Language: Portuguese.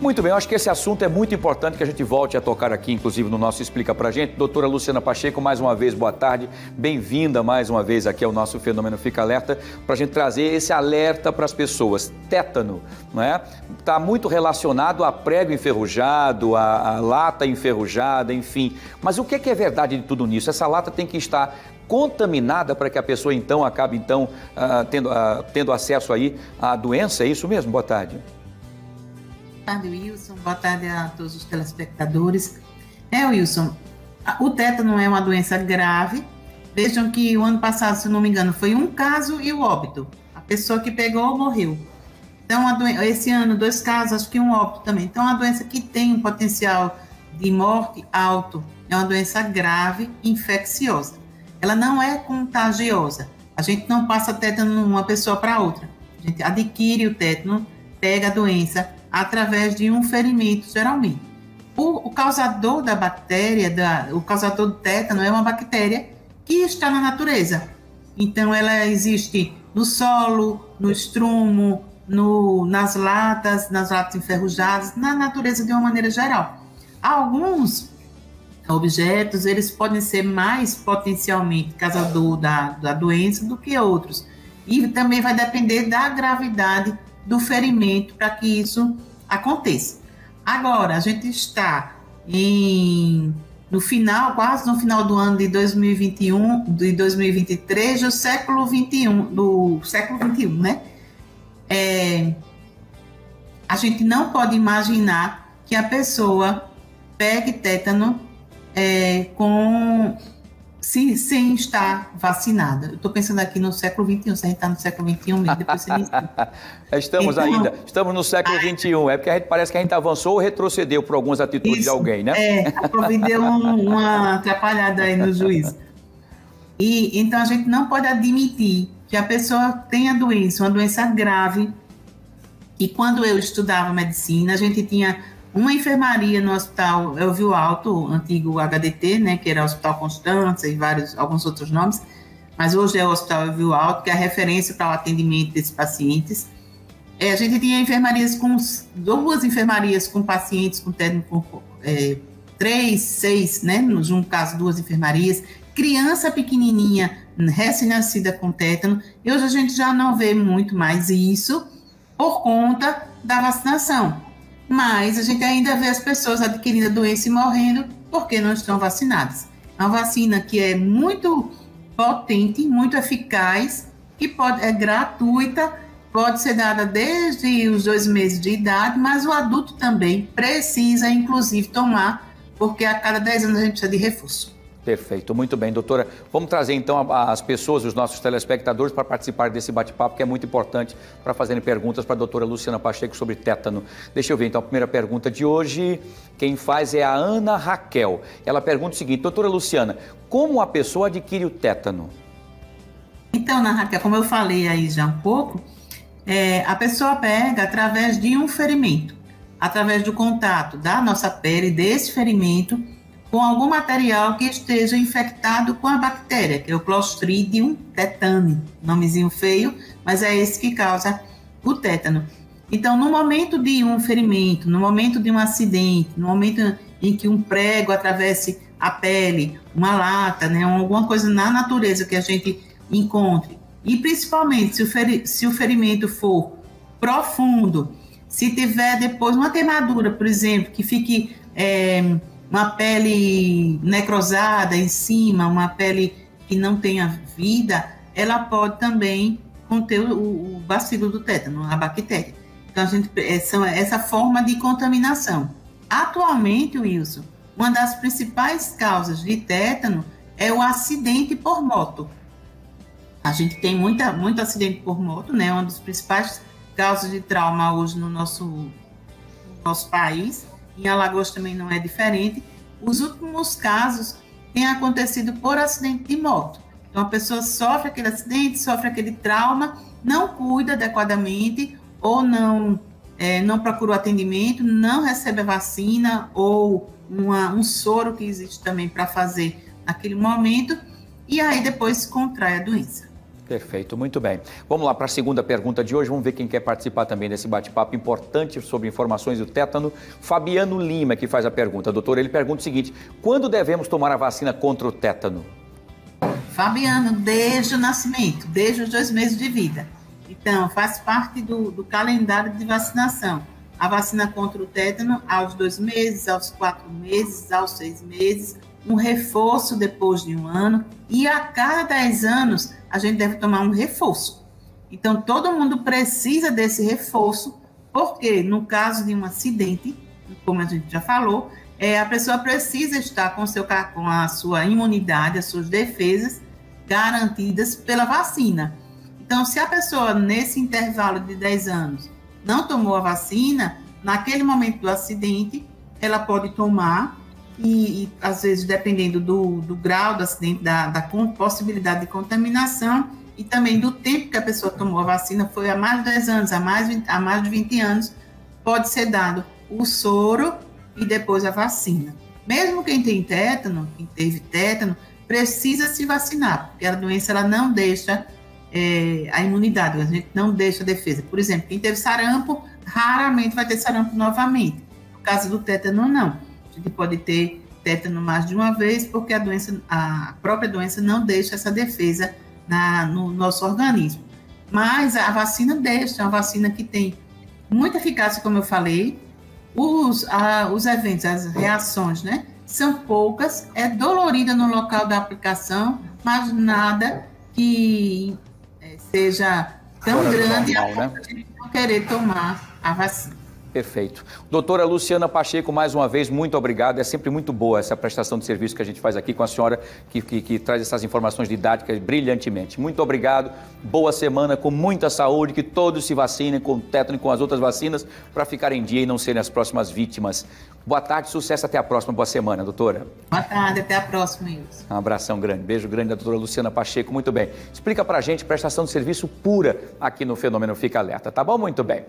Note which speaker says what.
Speaker 1: Muito bem, eu acho que esse assunto é muito importante que a gente volte a tocar aqui, inclusive no nosso Explica Pra Gente. Doutora Luciana Pacheco, mais uma vez, boa tarde. Bem-vinda mais uma vez aqui ao nosso Fenômeno Fica Alerta, para a gente trazer esse alerta para as pessoas. Tétano, não é? Está muito relacionado a prego enferrujado, a lata enferrujada, enfim. Mas o que é verdade de tudo nisso? Essa lata tem que estar contaminada para que a pessoa então acabe tendo acesso aí à doença, é isso mesmo? Boa tarde.
Speaker 2: Boa tarde, Wilson. Boa tarde a todos os telespectadores. Wilson, o tétano é uma doença grave. Vejam que o ano passado, se não me engano, foi um caso e o óbito. A pessoa que pegou morreu. Então, esse ano, 2 casos, acho que um óbito também. Então, é uma doença que tem um potencial de morte alto. É uma doença grave, infecciosa. Ela não é contagiosa. A gente não passa tétano de uma pessoa para outra. A gente adquire o tétano, pega a doença através de um ferimento, geralmente. O causador da bactéria, o causador do tétano é uma bactéria que está na natureza. Então, ela existe no solo, no estrumo, nas latas enferrujadas, na natureza de uma maneira geral. Alguns objetos, eles podem ser mais potencialmente causador da doença do que outros. E também vai depender da gravidade do ferimento para que isso aconteça. Agora, a gente está quase no final do ano de 2021, de 2023, do século XXI, né? A gente não pode imaginar que a pessoa pegue tétano sem estar vacinada. Eu estou pensando aqui no século XXI, se a gente está no século XXI mesmo, depois você me explica.
Speaker 1: Estamos no século XXI, é porque parece que a gente avançou ou retrocedeu por algumas atitudes de alguém, né?
Speaker 2: A Covid deu uma atrapalhada aí no juízo. E então a gente não pode admitir que a pessoa tenha doença, uma doença grave. E quando eu estudava medicina, a gente tinha uma enfermaria no Hospital Elvio Alto, antigo HDT, né, que era o Hospital Constância e alguns outros nomes, mas hoje é o Hospital Elvio Alto, que é a referência para o atendimento desses pacientes. A gente tinha duas enfermarias com pacientes com tétano, 3, 6, né, no caso 2 enfermarias, criança pequenininha, recém-nascida com tétano, e hoje a gente já não vê muito mais isso por conta da vacinação. Mas a gente ainda vê as pessoas adquirindo a doença e morrendo porque não estão vacinadas. É uma vacina que é muito potente, muito eficaz, que é gratuita, pode ser dada desde os 2 meses de idade, mas o adulto também precisa, inclusive, tomar, porque a cada 10 anos a gente precisa de reforço.
Speaker 1: Perfeito, muito bem, doutora. Vamos trazer então as pessoas, os nossos telespectadores, para participar desse bate-papo, que é muito importante para fazerem perguntas para a doutora Luciana Pacheco sobre tétano. Deixa eu ver então a primeira pergunta de hoje. Quem faz é a Ana Raquel. Ela pergunta o seguinte: doutora Luciana, como a pessoa adquire o tétano?
Speaker 2: Então, Ana Raquel, como eu falei aí já um pouco, a pessoa pega através de um ferimento, através do contato da nossa pele, desse ferimento, com algum material que esteja infectado com a bactéria, que é o Clostridium tetani, nomezinho feio, mas é esse que causa o tétano. Então, no momento de um ferimento, no momento de um acidente, no momento em que um prego atravesse a pele, uma lata, né, alguma coisa na natureza que a gente encontre, e principalmente se o ferimento for profundo, se tiver depois uma queimadura, por exemplo, que fique uma pele necrosada em cima, uma pele que não tenha vida, ela pode também conter o bacilo do tétano, a bactéria. Então, essa forma de contaminação. Atualmente, Wilson, uma das principais causas de tétano é o acidente por moto. A gente tem muito acidente por moto, né? Uma das principais causas de trauma hoje no nosso país. Em Alagoas também não é diferente. Os últimos casos têm acontecido por acidente de moto. Então, a pessoa sofre aquele acidente, sofre aquele trauma, não cuida adequadamente ou não procura o atendimento, não recebe a vacina ou um soro que existe também para fazer naquele momento, e aí depois contrai a doença.
Speaker 1: Perfeito, muito bem. Vamos lá para a segunda pergunta de hoje. Vamos ver quem quer participar também desse bate-papo importante sobre informações do tétano. Fabiano Lima que faz a pergunta. Doutor, ele pergunta o seguinte: quando devemos tomar a vacina contra o tétano?
Speaker 2: Fabiano, desde o nascimento, desde os 2 meses de vida. Então, faz parte do calendário de vacinação. A vacina contra o tétano aos 2 meses, aos 4 meses, aos 6 meses, um reforço depois de 1 ano, e a cada 10 anos a gente deve tomar um reforço. Então, todo mundo precisa desse reforço, porque no caso de um acidente, como a gente já falou, a pessoa precisa estar com a sua imunidade, as suas defesas garantidas pela vacina. Então, se a pessoa, nesse intervalo de 10 anos, não tomou a vacina, naquele momento do acidente, ela pode tomar e às vezes, dependendo do grau do acidente, da possibilidade de contaminação e também do tempo que a pessoa tomou a vacina, foi há mais de 10 anos, há mais de 20 anos, pode ser dado o soro e depois a vacina. Mesmo quem tem tétano, quem teve tétano, precisa se vacinar, porque a doença ela não deixa a imunidade, a gente não deixa a defesa. Por exemplo, quem teve sarampo, raramente vai ter sarampo novamente. No caso do tétano, não. A gente pode ter tétano mais de uma vez, porque a própria doença não deixa essa defesa no nosso organismo. Mas a vacina deixa, é uma vacina que tem muita eficácia, como eu falei. Os eventos, as reações, né, são poucas, é dolorida no local da aplicação, mas nada que seja tão grande a ponto de não querer tomar a vacina.
Speaker 1: Perfeito. Doutora Luciana Pacheco, mais uma vez, muito obrigado. É sempre muito boa essa prestação de serviço que a gente faz aqui com a senhora, que traz essas informações didáticas brilhantemente. Muito obrigado. Boa semana, com muita saúde, que todos se vacinem com o tétano e com as outras vacinas para ficarem em dia e não serem as próximas vítimas. Boa tarde, sucesso, até a próxima. Boa semana, doutora.
Speaker 2: Boa tarde, até a próxima, Wilson.
Speaker 1: Um abração grande, beijo grande da doutora Luciana Pacheco. Muito bem. Explica pra gente prestação de serviço pura aqui no Fenômeno Fica Alerta, tá bom? Muito bem.